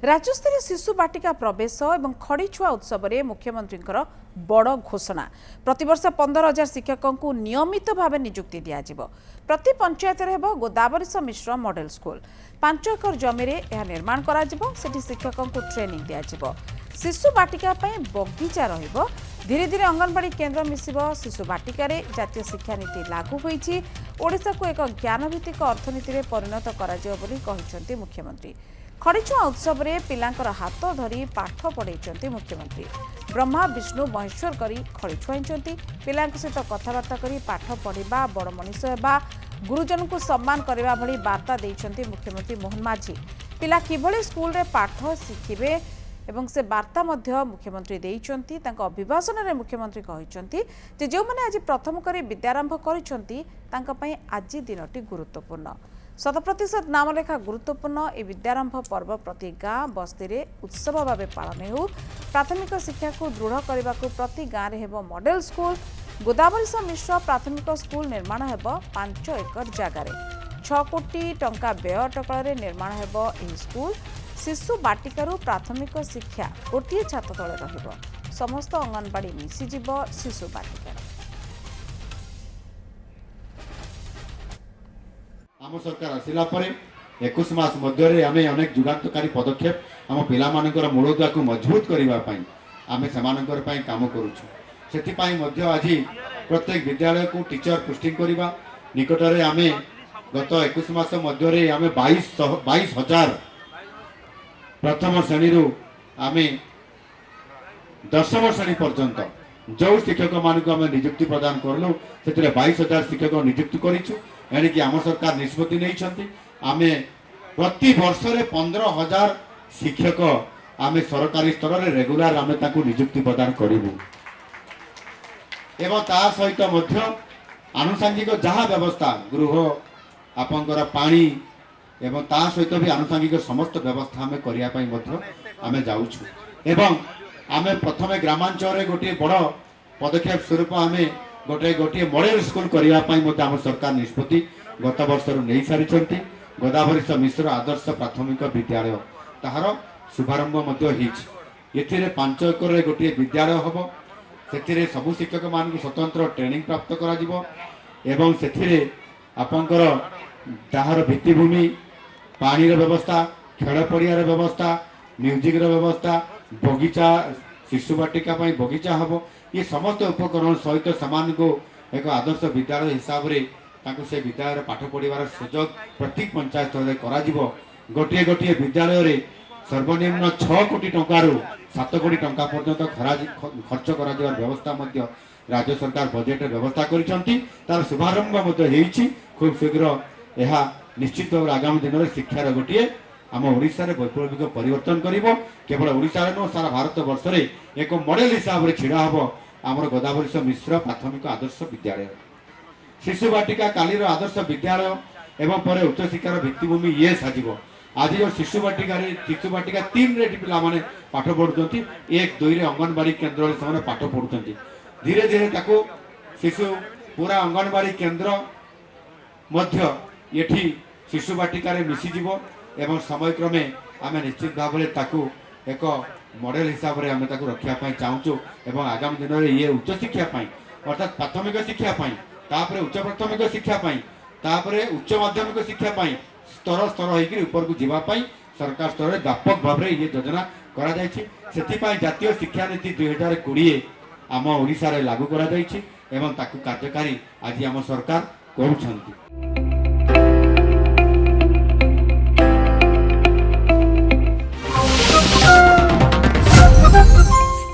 राज्यस्तरीय शिशु बाटिका प्रवेश और खड़ीछुआ उत्सव में मुख्यमंत्री बड़ घोषणा प्रतिवर्ष 15,000 शिक्षकों को नियमित भाव नियुक्ति दिज्व प्रति पंचायत गोदावरीश मिश्र मॉडल स्कूल 5 एकर जमी यह निर्माण कर शिक्षकों को ट्रेनिंग दिज्व शिशु बाटिका बगीचा रहिबो धीरे धीरे अंगनवाड़ी केन्द्र मिसिब शिशु बाटिका जातीय शिक्षा नीति लागू होईछि ओडिशा को एक ज्ञानभित्तिक अर्थनीति में परिणत कर मुख्यमंत्री खड़ीछुआ उत्सव में पिलांकर हाथ धरी पाठ पढ़ाई मुख्यमंत्री ब्रह्मा विष्णु महेश्वर करी खड़ीछुआई पिला सहित कथबार्ता करी पाठ पढ़ा बड़ मनीष होगा गुरुजन को सम्मान करने भली वार्ता देइछन्ति मुख्यमंत्री मोहन माझी पिला किभली स्कूल रे पाठ शिखिबे एवं से वार्ता मध्य मुख्यमंत्री देइछन्ति तांको अभिभाषण में मुख्यमंत्री कहिछन्ति जे जो माने आज प्रथम करी विद्यारंभ करिछन्ति तांका पई आज दिनटी गुरुत्वपूर्ण 100% नामलेखा गुरुत्वपूर्ण ए विद्यारंभ पर्व प्रति गाँ बस्ती रे उत्सव भाव पालन हो प्राथमिक शिक्षा को दृढ़ करने को प्रति गाँव में हेब मॉडल स्कूल गोदावरीश मिश्र प्राथमिक स्कूल निर्माण हेब 5 एकर जगार 6 कोटी टंका व्यय अटकल निर्माण हेब एही स्कूल शिशु बाटिकारु प्राथमिक शिक्षा गोटे छात तले रहिबो समस्त अंगनवाड़ी मिसिजिब शिशु बाटिका आम सरकार आसिला परे 21 मास मध्य आम अनेक जुगान्तकारी पदक्षेप आम पिलामानकर मूलदुआ को मजबूत करने आम से काम करुछु सेथिपाई मध्य आज प्रत्येक विद्यालय को टीचर पोस्टिंग करवा निकटरे आम गत 21 मास मध्य आम 22,000 प्रथम श्रेणी आम दशम श्रेणी पर्यंत जो शिक्षक मानक आम नियुक्ति प्रदान करलु से 22,000 शिक्षक नियुक्ति करूँ एणिकी आम सरकार निष्पत्ति नहीं आम प्रति वर्ष 15,000 शिक्षक आम सरकारी स्तर में रेगुलार आम नियुक्ति प्रदान करूँ एवं ता सहित आनुषंगिक जहाँ व्यवस्था गृह आपंकर पानी एवं ता सहित भी आनुषंगिक समस्त व्यवस्था आम करने जाऊँ एवं आम प्रथम ग्रामांचल गोटे बड़ पदक्षेप स्वरूप आम गोटे मॉडल स्कूल करने आम सरकार निष्पत्ति गत वर्ष नहीं सारी गोदावरीश मिश्र आदर्श प्राथमिक विद्यालय ताहार शुभारंभ ये 5 एकर गोटे विद्यालय हम से सबु शिक्षक मान स्वतंत्र ट्रेनिंग प्राप्त कर आपंकर ताहार भित्तिभूमि पानी व्यवस्था खेल पड़िया व्यवस्था म्यूजिक व्यवस्था बगीचा शिशु बाटिका बगीचा हम ये समस्त उपकरण सहित सामान को एक आदर्श विद्यालय हिसाब से विद्यालय पाठ पढ़ार सुजोग प्रत्येक पंचायत स्तर करा गोटे गोटे विद्यालय सर्वनिम्न 6 कोटी टंकार 7 कोटी टंका पर्यंत खर्च कर व्यवस्था राज्य सरकार बजेट व्यवस्था कर शुभारंभ खूब शीघ्र यह निश्चित आगामी दिन में शिक्षार गोटे आम ओडिशा रे वैप्लविक परिवर्तन करिवो केवल ओडिशा रे न सारा भारत वर्ष रे एक मॉडल हिसाब रे छिड़ा हबो आमर गोदावरीश मिश्र प्राथमिक आदर्श विद्यालय शिशु बाटिका कालीर आदर्श विद्यालय एवं पर उच्च शिक्षार भित्तिभूमि ये साजिबो आज जो शिशु बाटिका 3 रे पिला माने पाठ पढुचंती 1 2 रे अंगनवाड़ी केन्द्र रे समान पाठ पढुचंती धीरे धीरे ताको शिशु पूरा अंगनवाड़ी केन्द्र मध्य एठी शिशु बाटिका रे मिसी जिवो एवं समय क्रमे आम निश्चित भाव एक मॉडल हिसाब से आम रखापी चाहूँ एवं आगामी दिन में ये उच्च शिक्षापी अर्थात प्राथमिक शिक्षापी उच्च प्राथमिक शिक्षापी उच्च माध्यमिक शिक्षापी स्तर स्तर होकर को जीवाई सरकार स्तर में व्यापक भाव में ये योजना कर जातीय शिक्षा नीति 2020 आम ओडिशा रे लागू करा कार्यकारी आज आम सरकार करुछंती।